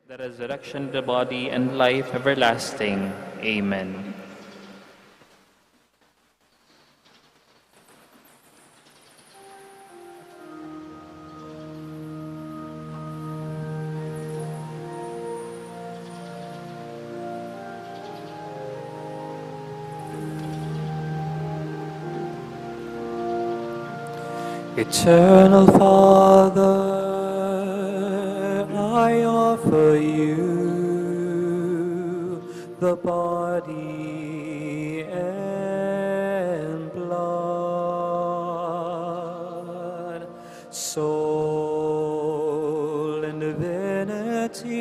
The resurrection of the body and life everlasting. Amen. Eternal Father, I offer you the body and blood, soul and divinity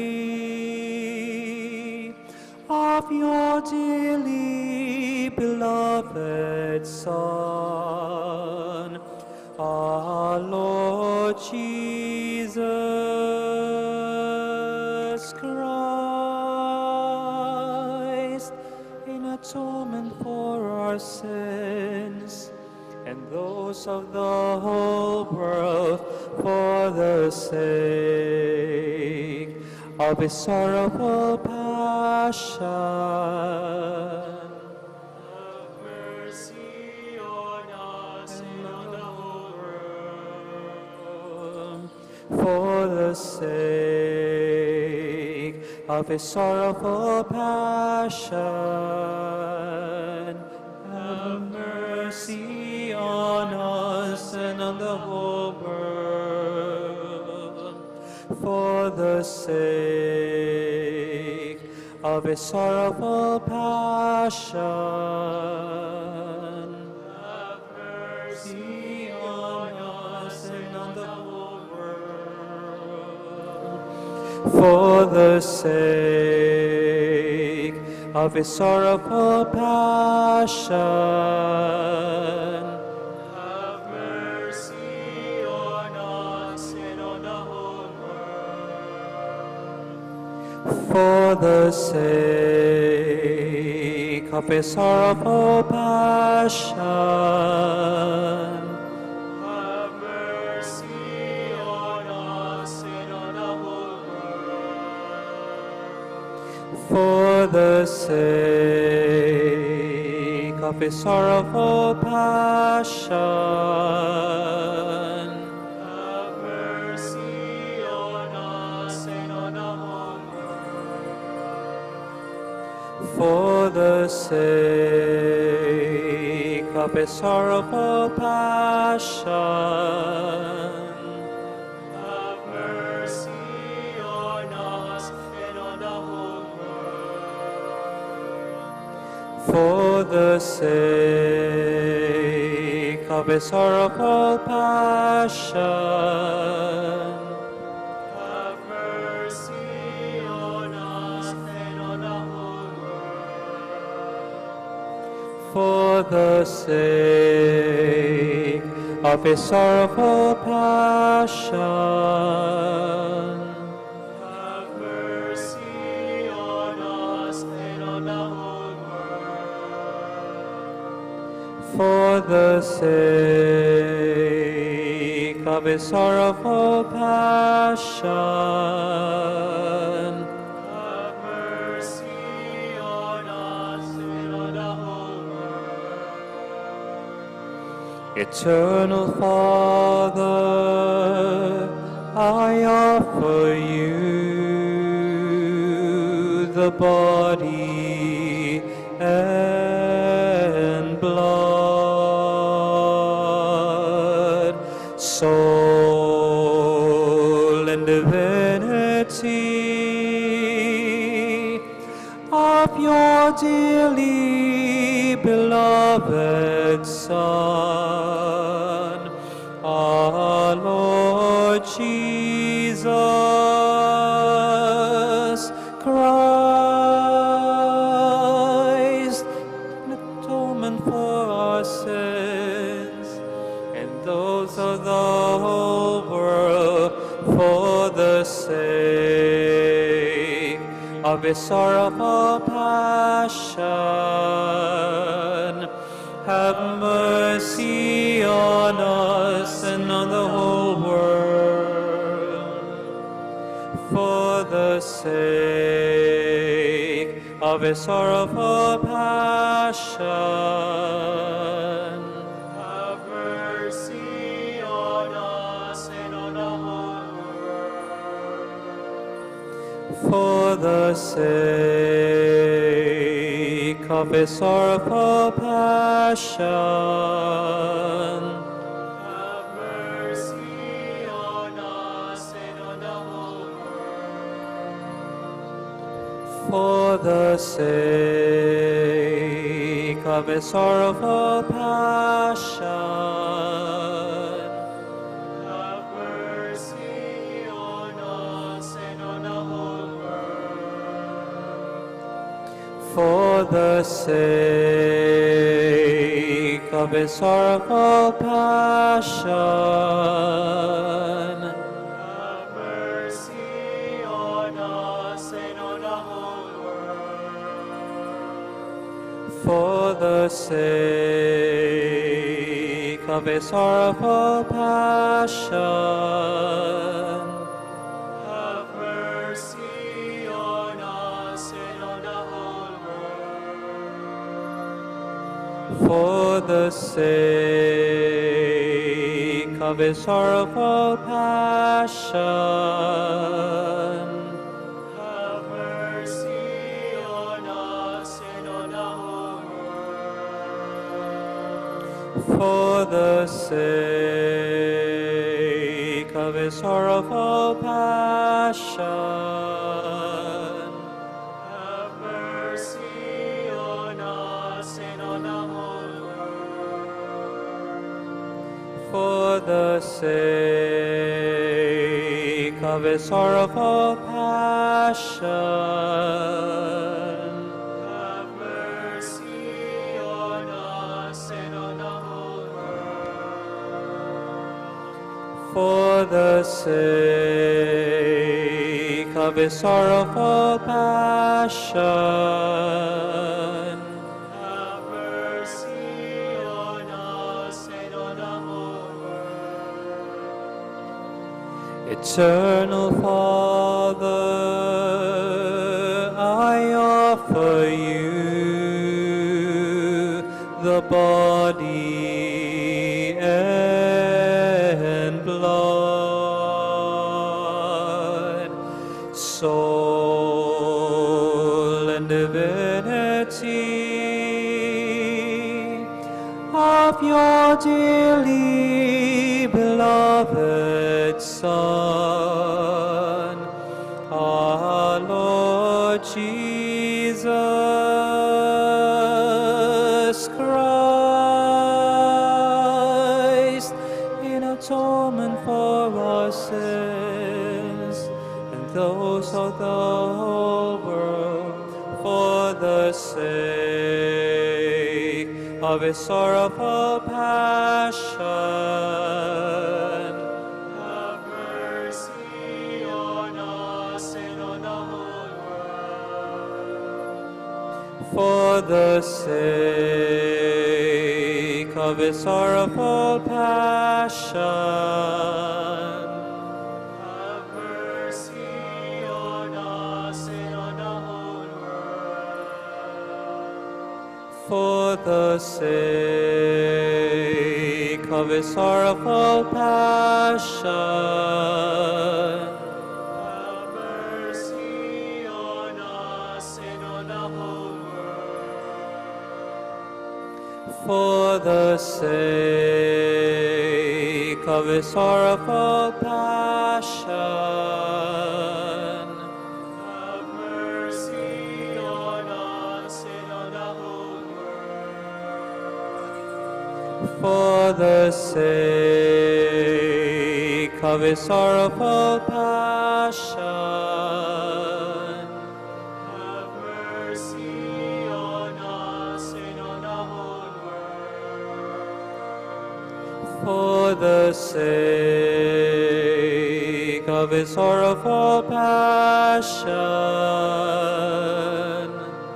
of your dearly beloved Son, our Lord Jesus Christ, in atonement for our sins and those of the whole world, for the sake of his sorrowful passion. For the sake of his sorrowful passion, have mercy on us and on the whole world. For the sake of his sorrowful passion, have mercy on us and on the whole world. For the sake of his sorrowful passion, have mercy on us and on the whole world. For the sake of his sorrowful passion, have mercy on us and on the whole world. For the sake of his sorrowful passion, have mercy on us and on the whole world. For the sake of his sorrowful passion, have mercy on us and on the whole world. For the sake of his sorrowful passion, have mercy on us and on the whole world. For the sake of his sorrowful passion, have mercy on for the sake of his sorrowful passion. Have mercy on us and on the whole world. Eternal Father, I offer you the body and blood, soul and divinity of your dearly beloved Son, our Lord Jesus Christ, in atonement for our sins and those of the whole world, for the sake of his sorrowful passion. Have mercy on us and on the whole world. For the sake of his sorrowful passion. Have mercy on us and on the whole world. For the sake of his sorrowful passion. Have mercy on us and on the whole world. For the sake of his sorrowful passion. Have mercy on us and on the whole world. For the sake of his sorrowful passion. Have mercy on us and on the whole world. For the sake of his sorrowful passion. Have mercy on us and on the whole world. For the sake of his sorrowful passion. Have mercy on us and on the whole world. For the sake of his sorrowful passion. Have mercy on us and on the whole world. For the sake of his sorrowful passion. Have mercy on us and on the whole world. For the sake of his sorrowful passion. Have mercy on us and on the whole world. Eternal Father, I offer you the body and blood, soul and divinity of your dearly beloved Son, our Lord Jesus Christ, in atonement for our sins and those of the whole world, for the sake of his sorrowful passion. Have mercy on us and on the whole world. For the sake of his sorrowful passion, Have mercy on us and on the whole world. for the sake of his sorrowful passion, Have mercy on us and on the whole world. for the sake of his sorrowful passion, Have mercy on us and on the whole world. for the sake of his sorrowful passion, Have mercy on us and on the whole world. for the sake of his sorrowful passion,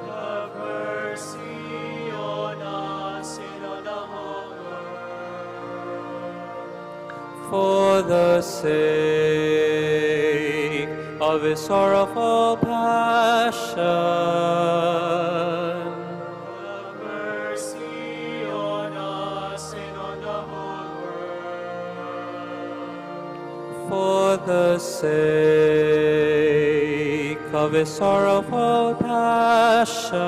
Have mercy on us and on the whole world. for the sake of his sorrowful passion, Have mercy on us and on the whole world. for the sake of his sorrowful passion,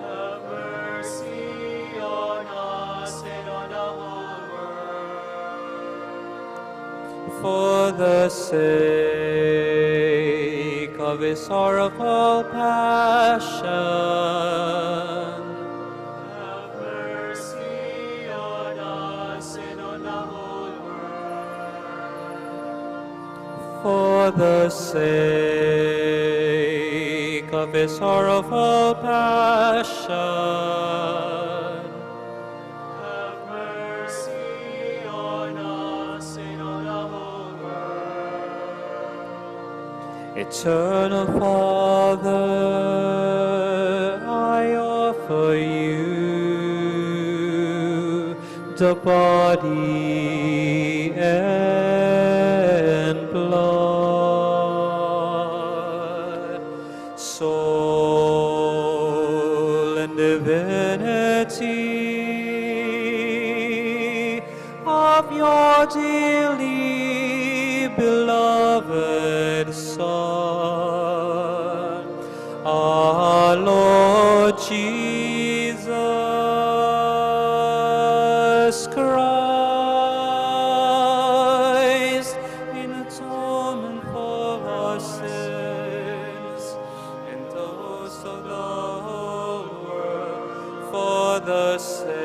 Have mercy on us and on the whole world. for the sake of his sorrowful passion, Have mercy on us and on the whole world. for the sake of his sorrowful passion, Have mercy on us and on the whole world. Eternal Father, I offer you the body and blood, soul and divinity of your dearly beloved Son, our Lord Jesus Christ, in atonement for our sins and those of the whole world, for the sake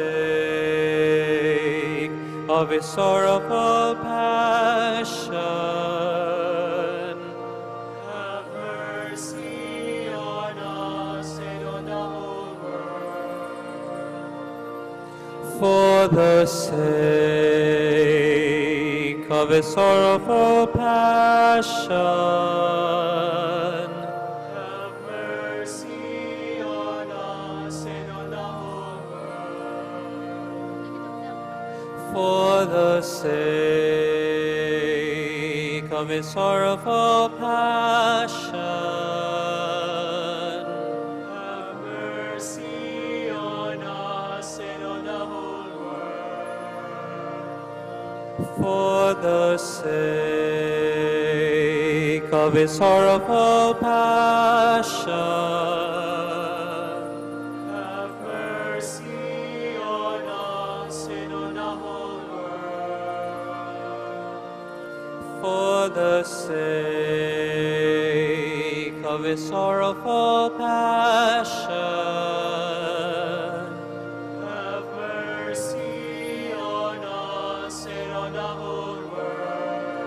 of his sorrowful passion, Have mercy on us and on the whole world. for the sake of his sorrowful passion, Have mercy on us and on the whole world. for the sake of his sorrowful passion, Have mercy on us and on the whole world. for the sake of his sorrowful passion, Have mercy on us and on the whole world. for the sake of his sorrowful passion, Have mercy on us and on the whole world.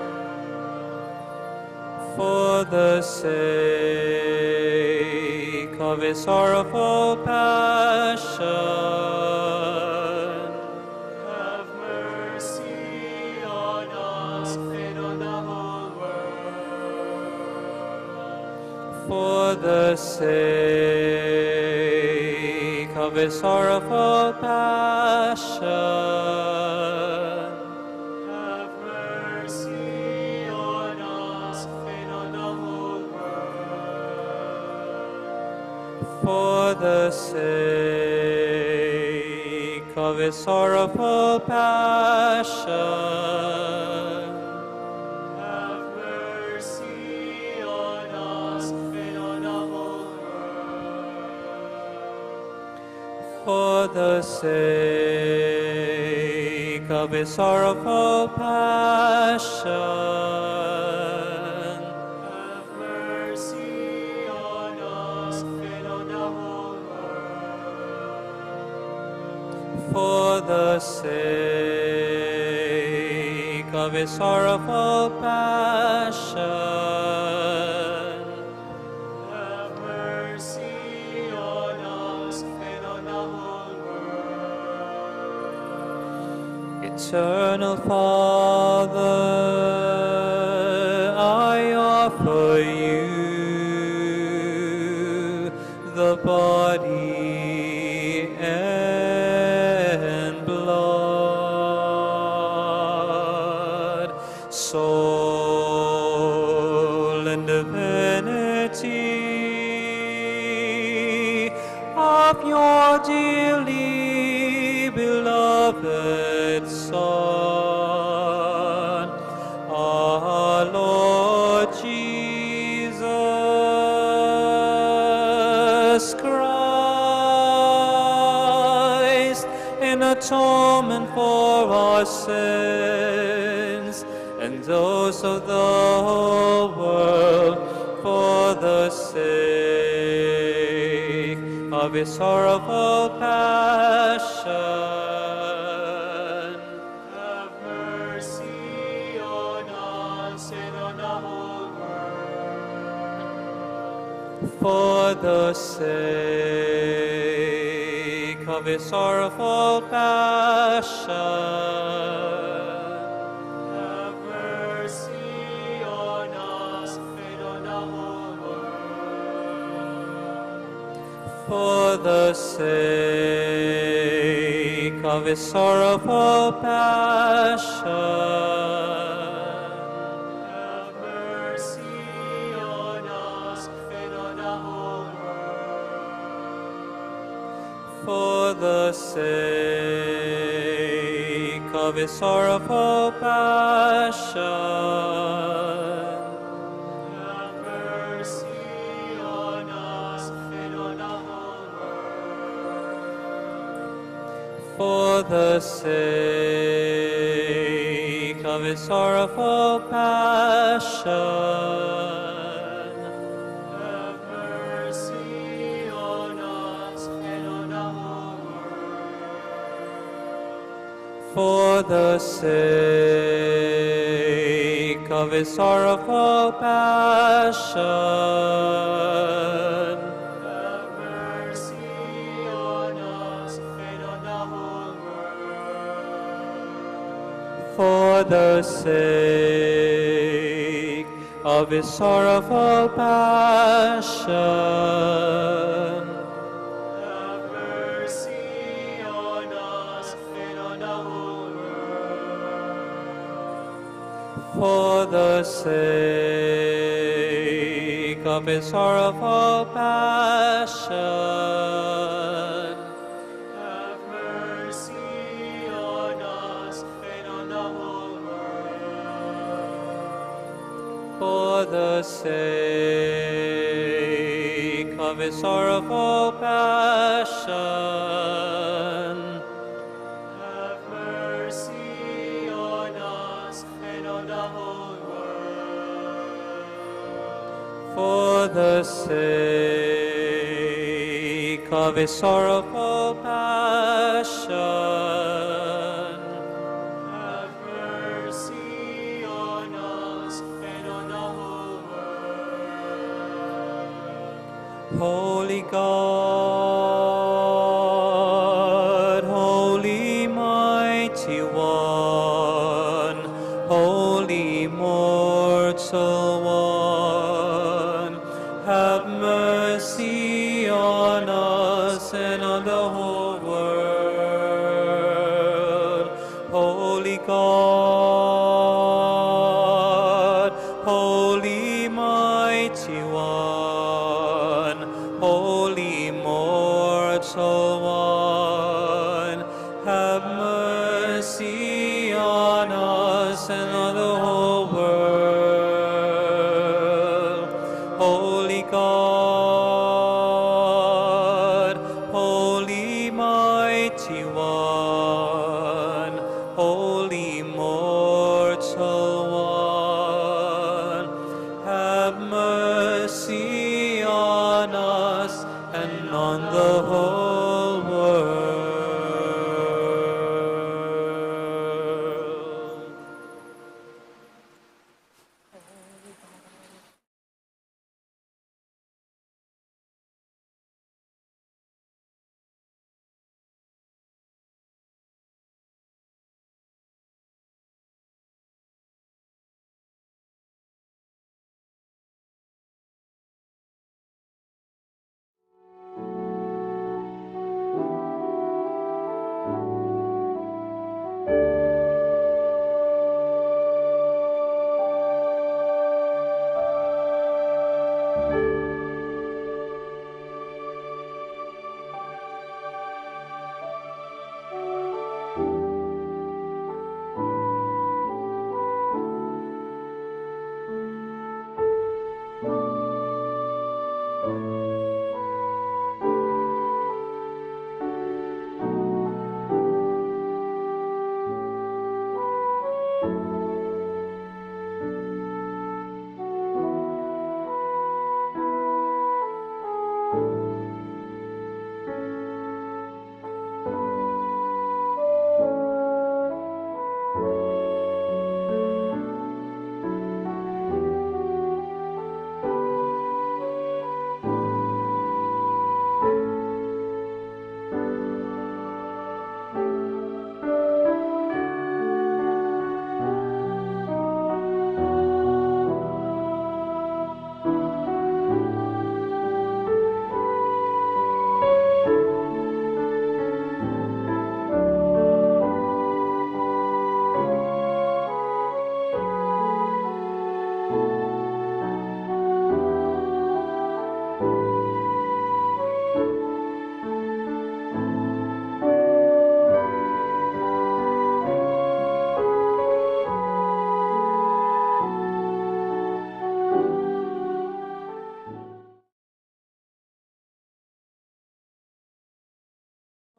for the sake of his sorrowful passion, Have mercy on us and on the whole world. for the sake of His sorrowful passion. Have mercy on us and on the whole world. For the sake of His sorrowful passion. Have mercy on us and on the whole world. For the sake of His sorrowful passion. Have mercy on us and on the whole world. For the sake of His sorrowful passion. Have mercy on us and on the whole world. Eternal Father, I offer you the body and blood, soul and divinity of your dearly beloved Son, our Lord Jesus Christ, in atonement for our sins and those of the whole world, for the sake of His sorrowful passion. Have mercy on us and on the whole world. For the sake of His sorrowful passion. Have mercy on us and on the whole world. For the sake of His sorrowful passion. Have mercy on us and on the whole world. For the sake of His sorrowful passion. Have mercy on us and on the whole world. For the sake of His sorrowful passion. Have mercy on us and on the whole world. For the sake of His sorrowful passion. Have mercy on us and on the whole world. For the sake of His sorrowful passion. Have mercy on us and on the whole world. For the sake of His sorrowful passion. Have mercy on us and on the whole world. For the sake of His sorrowful passion. Have mercy on us and on the whole world. For the sake of His sorrowful passion. Have mercy on us and on the whole world. Holy God, Holy Mighty One, Holy Immortal One, have mercy on us and on the whole Immortal One, have mercy on us and on the whole world. Holy God, Holy Mighty One, Holy Immortal One, have mercy on us and on the whole world.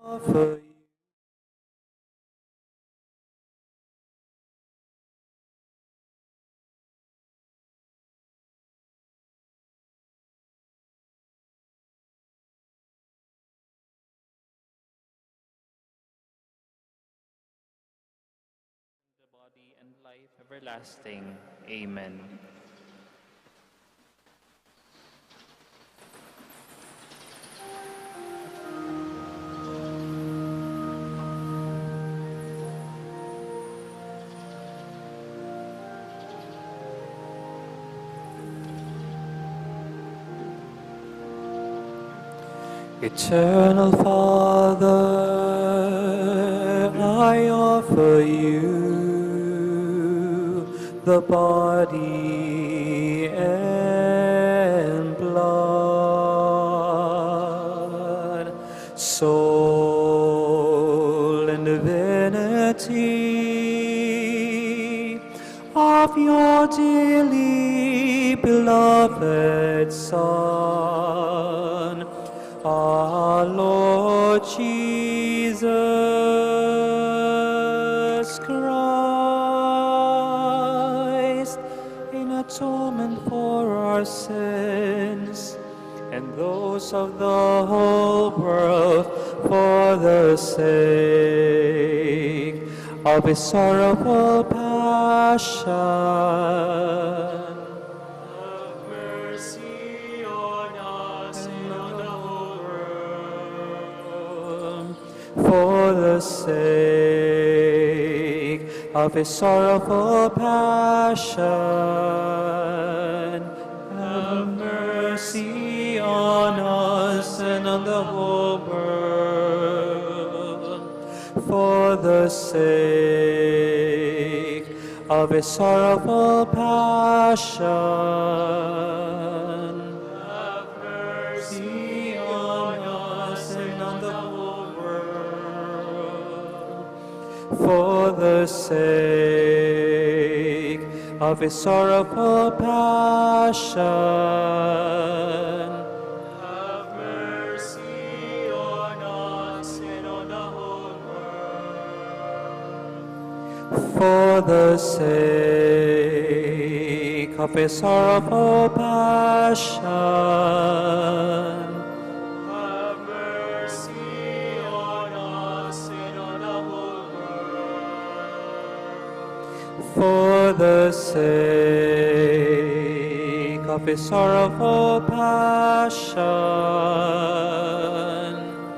Offer you the body and life everlasting. Amen. Eternal Father, I offer you the body and blood, soul and divinity of your dearly beloved Son, our Lord Jesus Christ, in atonement for our sins and those of the whole world, for the sake of his sorrowful passion. Have mercy on us and on the whole world. For the sake of his sorrowful passion, have mercy on us and on the whole world. For the sake of his sorrowful passion, Have mercy mercy on for the sake of his sorrowful passion. Have mercy on us and on the whole world. For the sake of his sorrowful passion. Have mercy on us and on the whole world. For the sake of his sorrowful passion.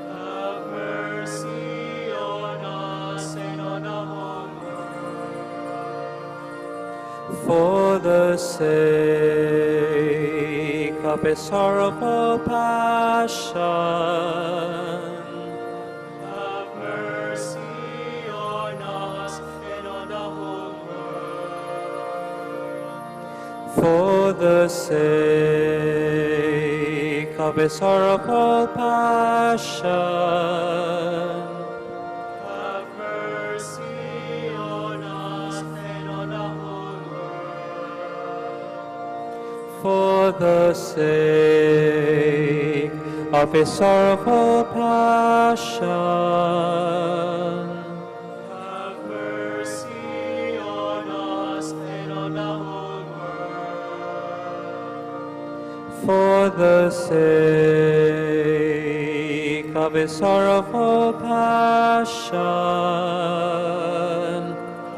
Have mercy on us and on the whole world. For the sake of his sorrowful passion. Have mercy on us and on the whole world. For the sake of his sorrowful passion. Have mercy on us and on the whole world. For the sake of his sorrowful passion. Have mercy on us and on the whole world. For the sake of his sorrowful passion.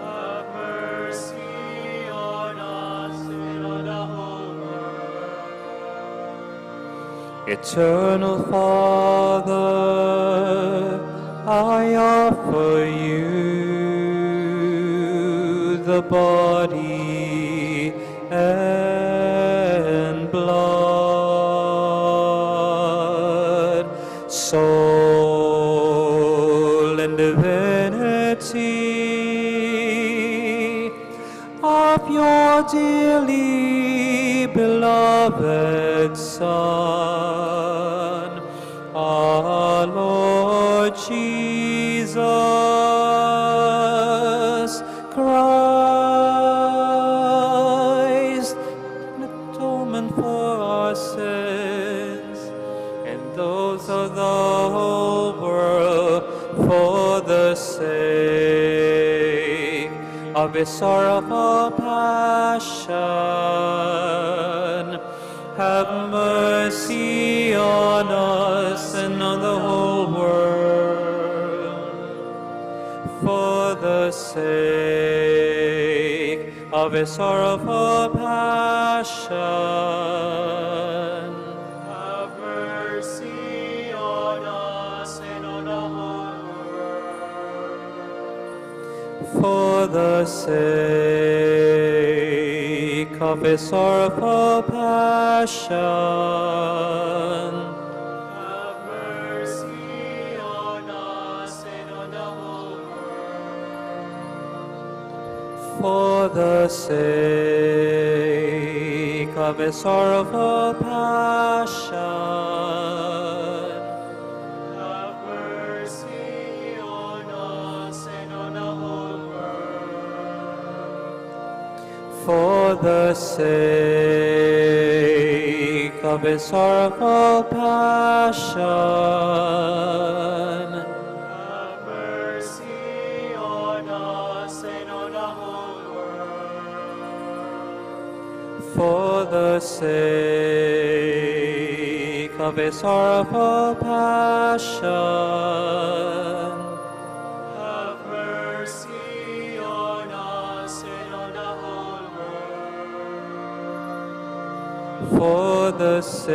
Have mercy on us and on the whole world. Eternal Father, I offer you the body and blood, soul and divinity of your dearly beloved Son, our Lord Jesus Christ, an atonement for our sins and those of the whole world, for the sake of his sorrowful passion. Have mercy on us and on the whole world. For the sake of his sorrowful passion. Have mercy on us and on the whole world. For the sake of his sorrowful passion. Have mercy on us and on the whole world. For the sake of his sorrowful passion. Have mercy on us and on the whole world. For the sake of his sorrowful passion. Have mercy on us and on the whole world. For the sake of his sorrowful passion. Have mercy on us and on the whole world. For the sake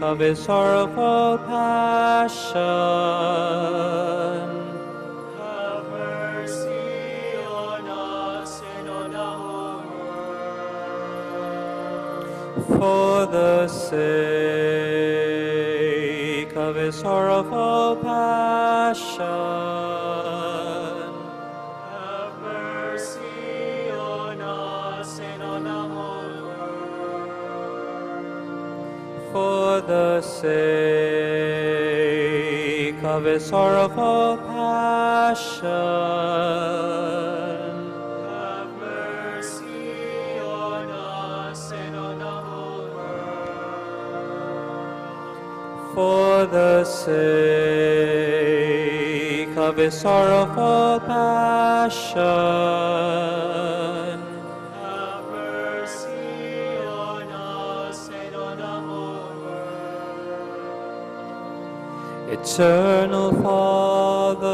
of his sorrowful passion. Have mercy on us and on the whole world. For the sake of his sorrowful passion. Have mercy on us and on the whole world. For the sake of his sorrowful passion. Have mercy on us and on the whole world. For the sake of his sorrowful passion. Have mercy on us and on the whole world. Eternal Father,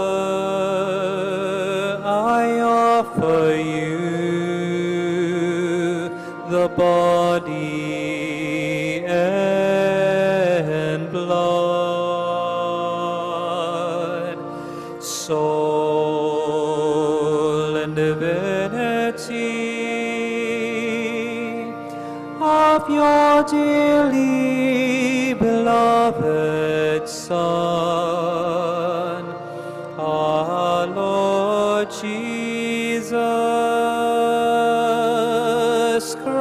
I offer you the body and blood, soul and divinity of your dearly beloved Son, our Lord Jesus Christ,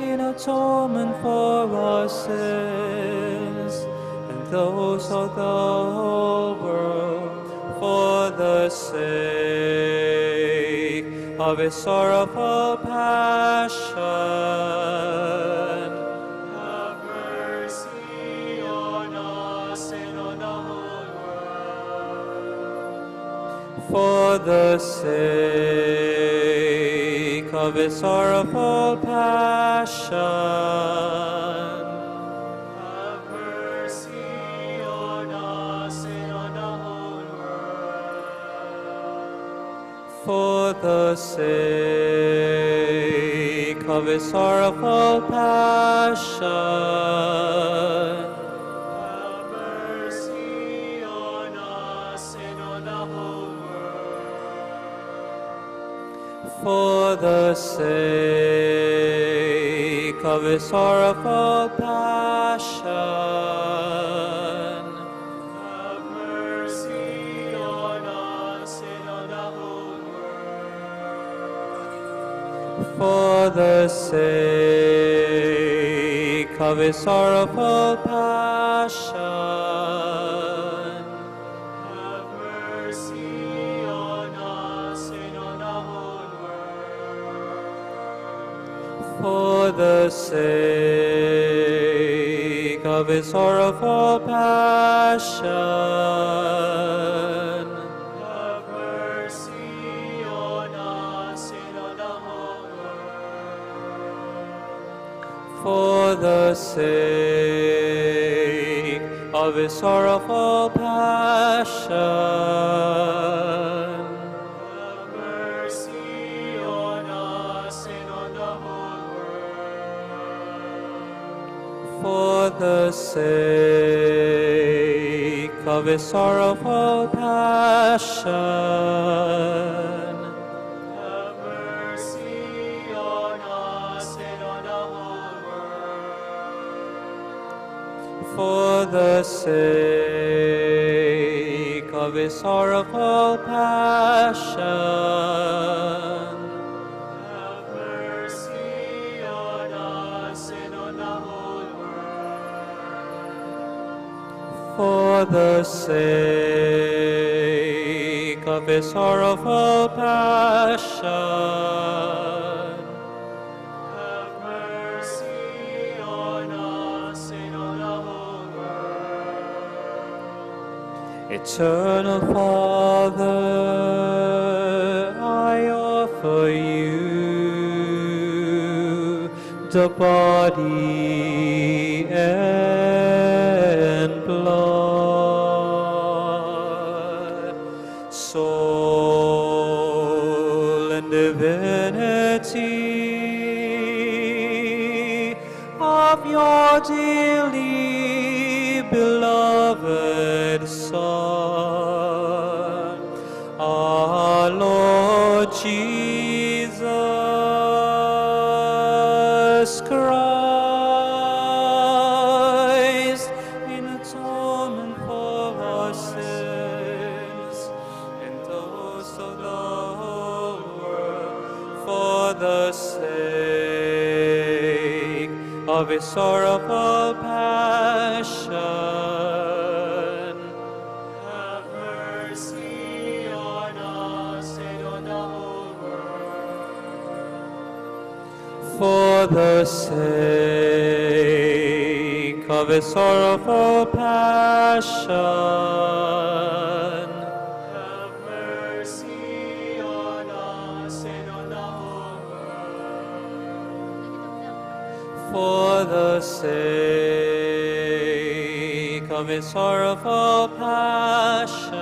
in atonement for our sins and those of the whole world, for the sake of his sorrowful passion. Have mercy on us and on the whole world. For the sake of his sorrowful passion. Have mercy on us and on the whole world. For the sake of his sorrowful passion. Have mercy on us and on the whole world. For the sake of his sorrowful passion. Have mercy on us and on the whole world. For the sake of his sorrowful passion. Have mercy on us and on the whole world. For the sake of his sorrowful passion. Have mercy on us and on the whole world. For the sake of his sorrowful passion. Have mercy on us and on the whole world. For the sake of his sorrowful passion. Have mercy on us and on the whole world. For the sake of his sorrowful passion. Have mercy on us and on the whole world. For the sake of his sorrowful passion. Have mercy on us and on the whole world. Eternal Father, I offer you the body and blood, soul and divinity of your dearly beloved Son, our Lord Jesus Christ, in atonement for our sins and those of the whole world, for the sake of his sorrowful passion. Have mercy on us and on the whole world. For the sake of his sorrowful passion. Have mercy on us and on the whole world. For the sake of his sorrowful passion.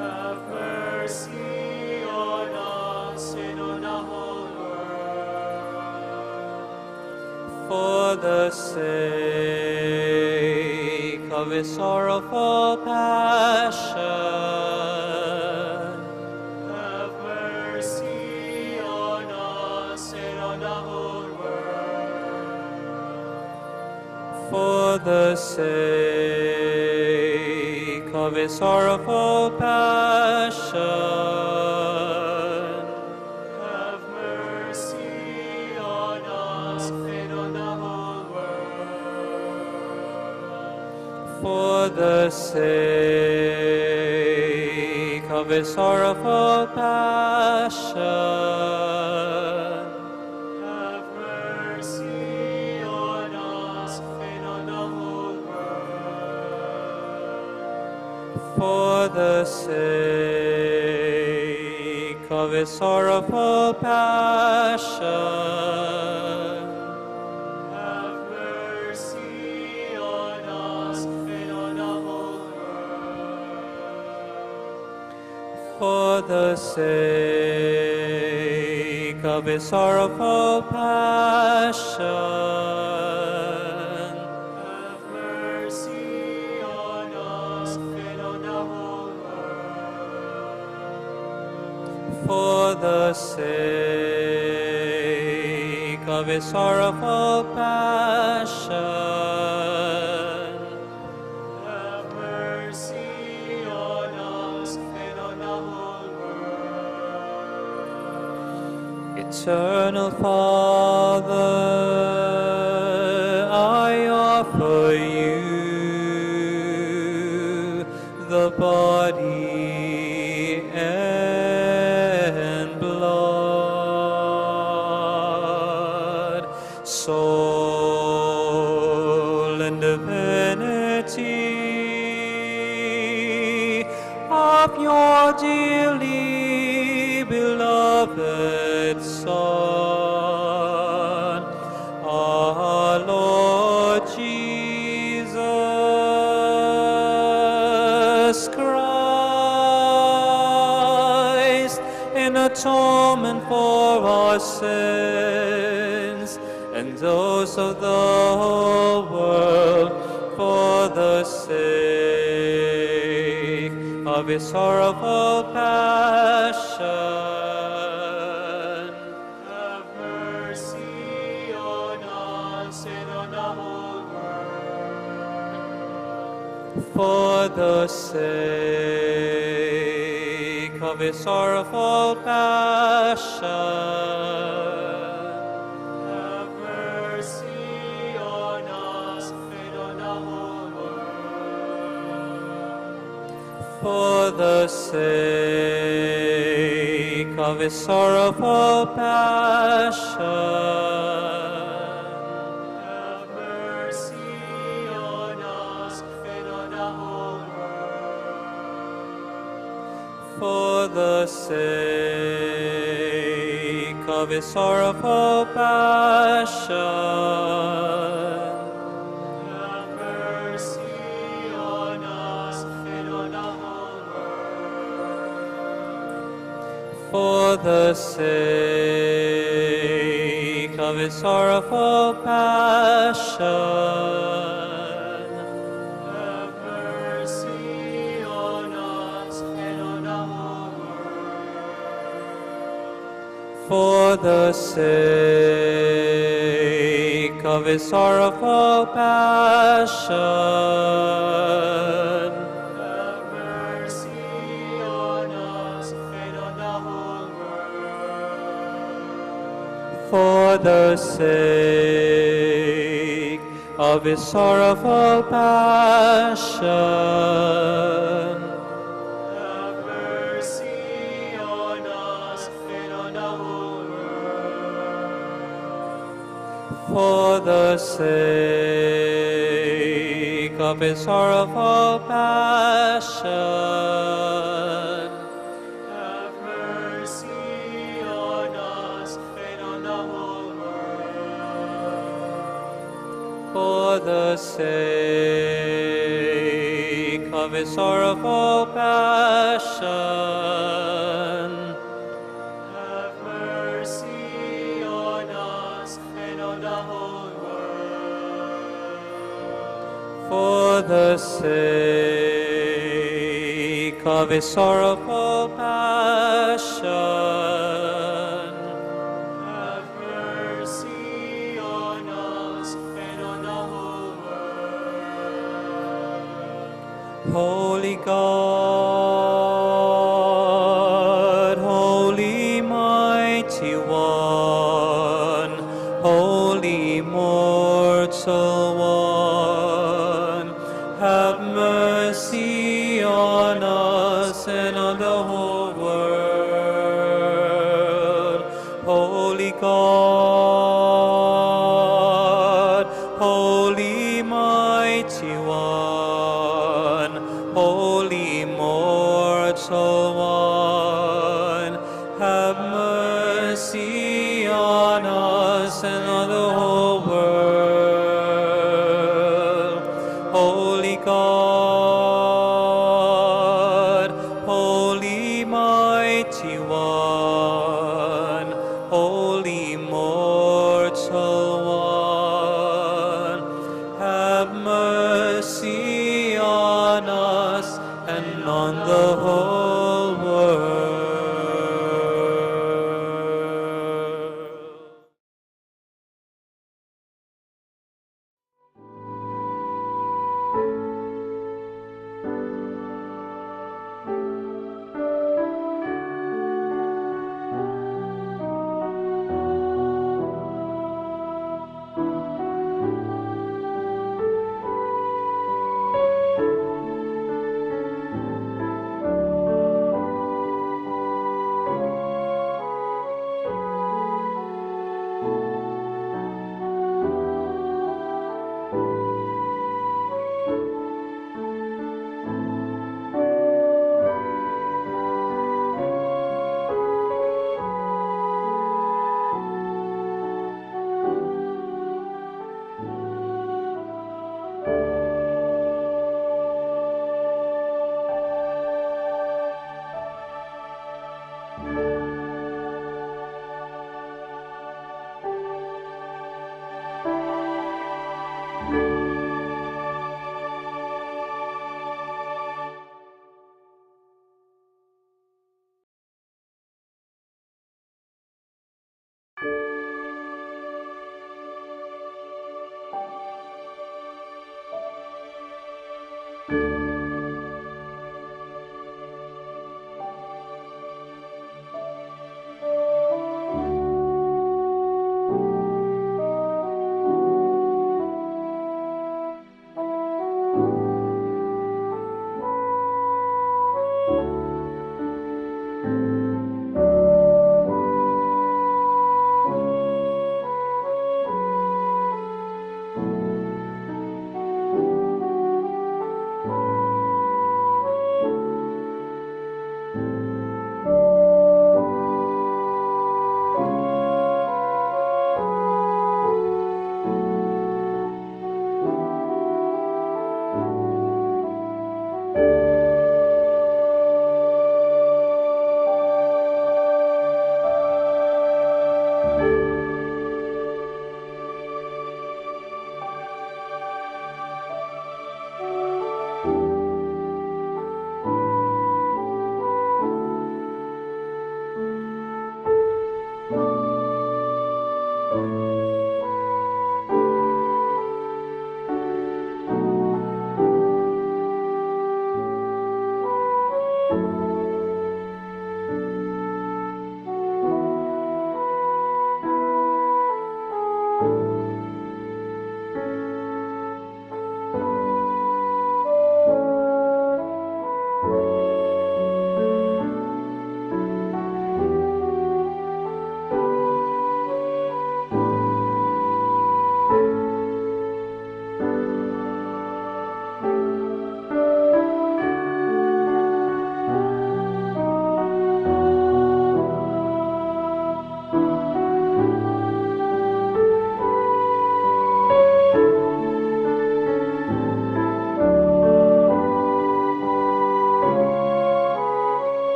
Have mercy on us and on the whole world. For the sake of his sorrowful passion. Have mercy on us and on the whole world. For the sake of his sorrowful passion. Have mercy on us and on the whole world. For the sake of his sorrowful passion. Have mercy on us and on the whole world. For the sake of his sorrowful passion. Have mercy on us and on the whole world. For the sake of his sorrowful passion. Have mercy on us and on the whole world. For the sake of his sorrowful passion. Have mercy on us and on the whole world. For the sake of his sorrowful passion. Have mercy on us and on the whole world. Eternal Father, I offer you the body and blood, soul and divinity of your dearly beloved Son, our Lord Jesus Christ, in atonement for our sins and those of the whole world, for the sake of his sorrowful passion. Have mercy on us and on the whole world. For the sake of his sorrowful passion. Have mercy on us and on the whole world. For the sake of his sorrowful passion. Have mercy on us and on the whole world. For the sake of his sorrowful passion. Have mercy on us and on the whole world. For the sake of his sorrowful passion. Have mercy on us and on the whole world. for the sake of his sorrowful passion. Have mercy on us and on the whole world. For the sake of his sorrowful passion. Have mercy on us and on the whole world. For the sake of his sorrowful passion. Have mercy on us and on the whole world. For the sake of his sorrowful passion. Have mercy on us and on the whole world. For the sake of his sorrowful passion. Have mercy on us and on the whole world. Holy God, Holy Mighty One, Holy Immortal One, have mercy on us and on the whole world. Holy God, Holy Mighty One, Holy Immortal One, have mercy on us and on the whole world. Holy God, Holy Mighty One, Holy Immortal One, have mercy on us and on the whole world.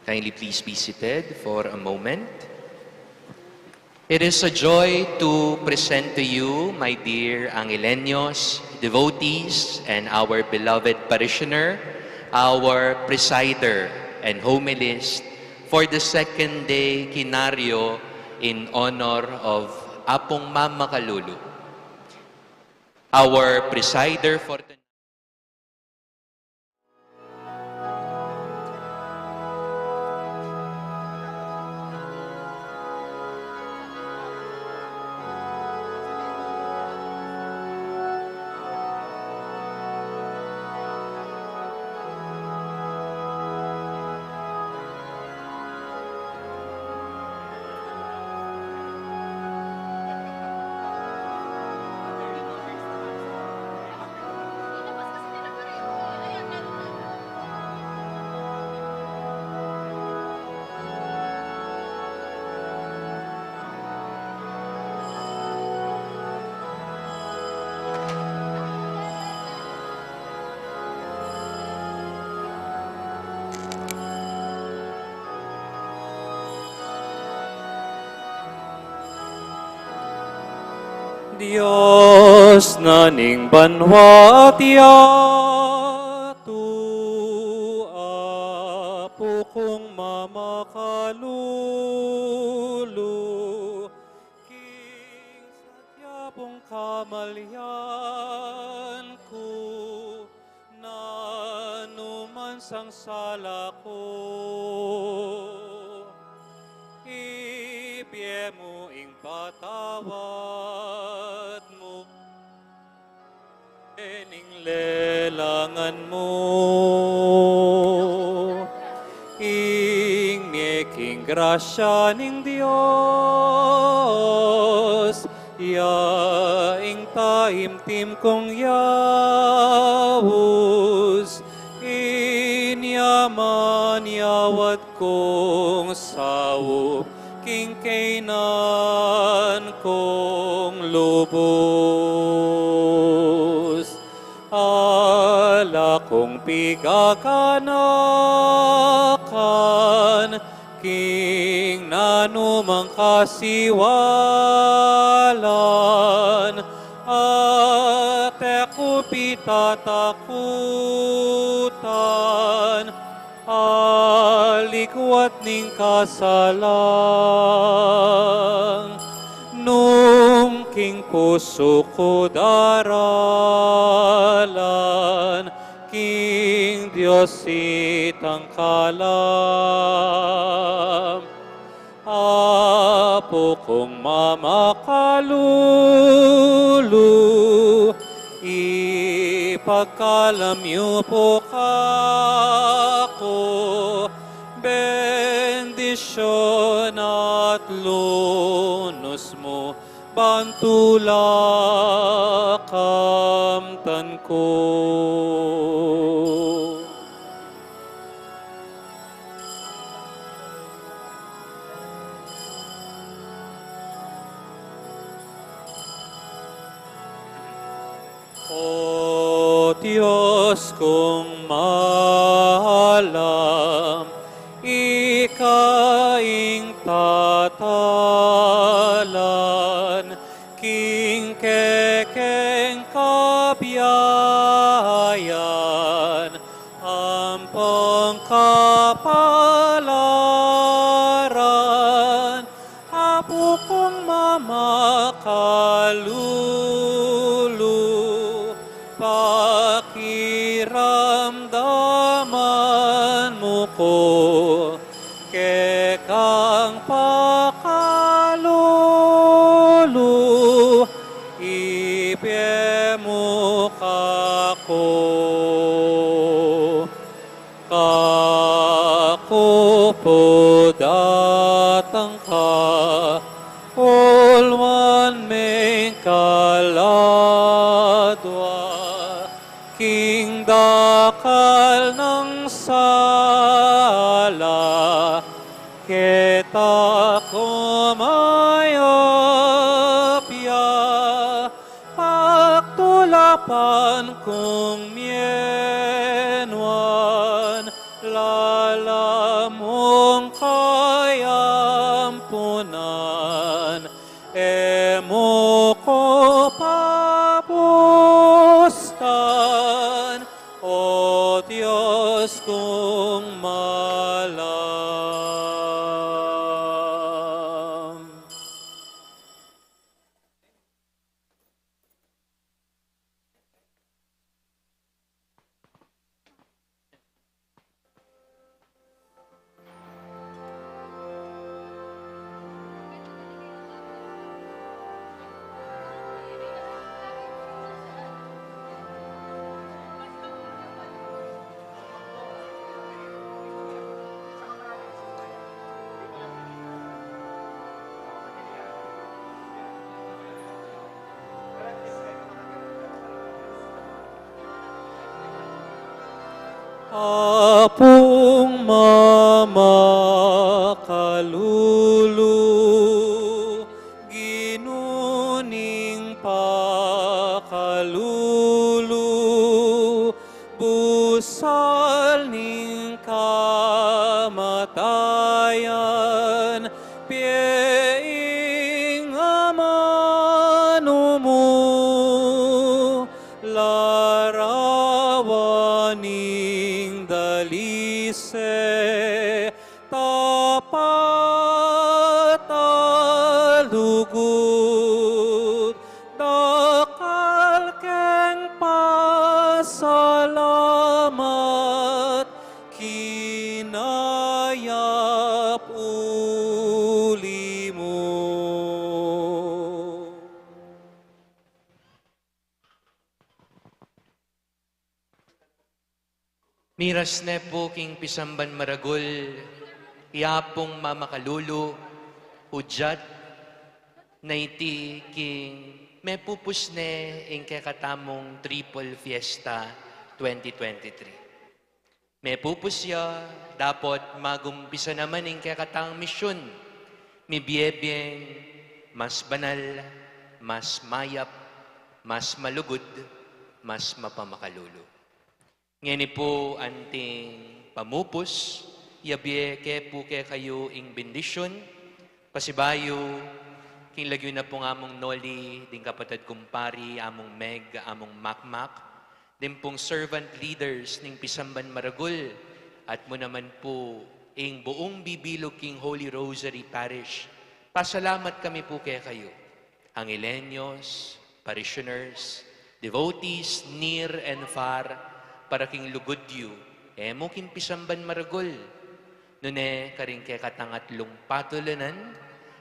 Kindly please be seated for a moment. It is a joy to present to you, my dear Angelenos, devotees, and our beloved parishioner, our presider and homilist for the second day Kinario in honor of Apong Mama Kalulu. Our presider for the Diyos na ning banwa tiyatu, apo kong Mama Kalulu, king satya pong kamalyan ko, na numan sang sala ko. Ibye mo ing patawad mo, ening lelangan mo. Ing meking grasya ning Dios, yaing taimtim kong yawus, inyaman yawad kong sawop, king kainan kong lubos. Ala kong pigakanakan, king nanumang kasiwalan, ate ko pitatakutan, alikwat ning kasalang, nung king puso ko daralan, king Diyos itang kalam. Apo kong Mama Kalulu, ipagkalam niyo po kako, bendisyon at lunos mo, bantulakamtan ko. O Diyos kong mahalam, ikaing tatalan, king kekeng kabiyayan, ampong kapalaran, apo kong Mama Kalulu, pakiramdaman mo ko, kekang pakalulu, ibye mo kako. Kako po datang ka, ulwan may kaladwa, king dakal ng sala, kita kumayapya, pagtulapan kong mienwan, lalamunan tahanan, emo ko papustan, o Diyos kong malam. Apong mama kalulu, ginuning pakalulu, busal ning kamatayan, pieing amanumu, larawaning dalise, tapat alugod, dakal keng pasalamat, kinayap uli mo. Miras ne po king pisamban maragul, iapong mamakalulu, hudyat, naiti king me pupus ne ing kekatamong Triple Fiesta 2023. Me pupus ya, dapat magumpisa naman ing kekatang misyon, mi biyebiyeng mas banal, mas mayap, mas malugod, mas mapamakalulu. Ngeni po anting pamupos, yabye ke po ke kayo ing bendisyon, pasibayo, king lagyo na po among Noli, ding kapatid kumpari, among Meg, among Makmak, din pong servant leaders ning Pisamban Maragul, at mo naman po ing buong bibilog king Holy Rosary Parish. Pasalamat kami po ke kayo, Angelenyos, parishioners, devotees near and far, para king lugudyo, emo king Pisamban Maragul, nune karing ke katangatlong patulanan,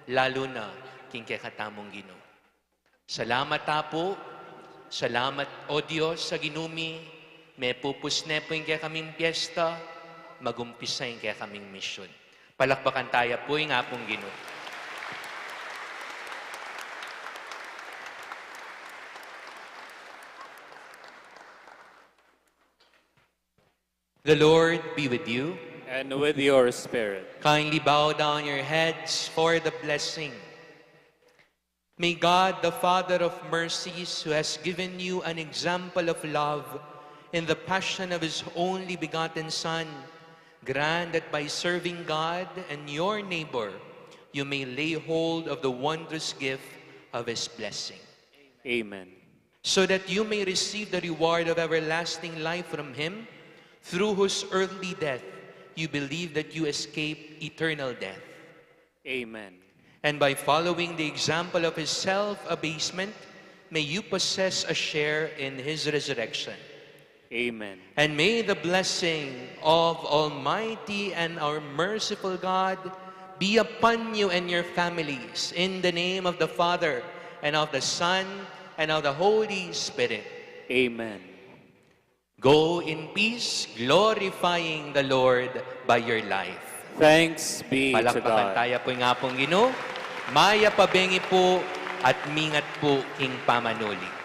lalo na king ke katamong Ginoo. Salamat tapo, salamat o Diyos sa ginumi, may pupus ne po yung ke kaming piyesta, magumpisa yung ke kaming misyon. Palakpakan tayo po yung apong Ginoo. The Lord be with you. And with your spirit. Kindly bow down your heads for the blessing. May God, the Father of mercies, who has given you an example of love in the passion of His only begotten Son, grant that by serving God and your neighbor, you may lay hold of the wondrous gift of His blessing. Amen. So that you may receive the reward of everlasting life from Him, through whose earthly death you believe that you escape eternal death. Amen. And by following the example of His self-abasement, may you possess a share in His resurrection. Amen. And may the blessing of Almighty and our merciful God be upon you and your families, in the name of the Father, and of the Son, and of the Holy Spirit. Amen. Go in peace, glorifying the Lord by your life. Thanks be to Palakpakan God. tayo po nga pong Ginoo. Maya pabengi po at mingat po ing pamanuli.